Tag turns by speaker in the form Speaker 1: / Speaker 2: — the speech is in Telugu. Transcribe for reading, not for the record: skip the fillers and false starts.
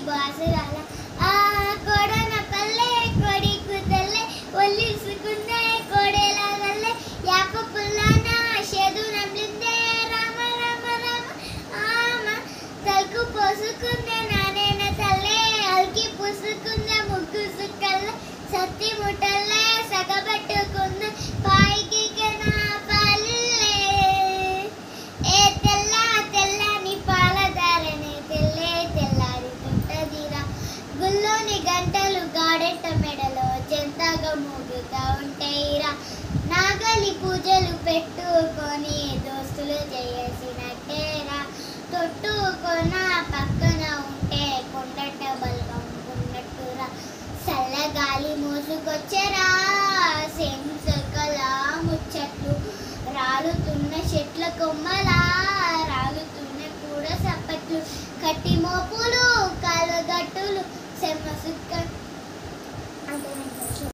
Speaker 1: బాసరాల ఆ కొడన పల్లె కొడి కుదల్లే ఒల్లిసుకుందే కోడెలాగల్లే యాప పుల్లాన షేదు నమ్లిందే రామ రామ రామ ఆమ తలకు పోసుకుందే నానేన తల్లే అల్కి పూసుకుందే ముగ్గు సుక్కల్లే సత్తి ముట్టల్లే సగబట్టుకుందే పాయికి నా పల్లె ఏ తెల్ల తెల్లని పాలదారనే తెల్లే తెల్లారుతుంటదిరా గుల్లోని గంటలు గాడెట్ట మెడలో చెంతగా మోగుతా ఉంటాయిరా నాగలి పూజలు పెట్టుకొని దోస్తులు చేసినట్టేరా తొట్టుకొన పక్కన ఉంటే కొండట బల్గం ఉన్నట్టురా చల్లగాలి మోసుకొచ్చెరా సెంసకల ముచ్చట్లు రాలుతున్న చెట్ల కొమ్మలా రాలుతున్న కూడా సప్పట్లు కట్టి మోప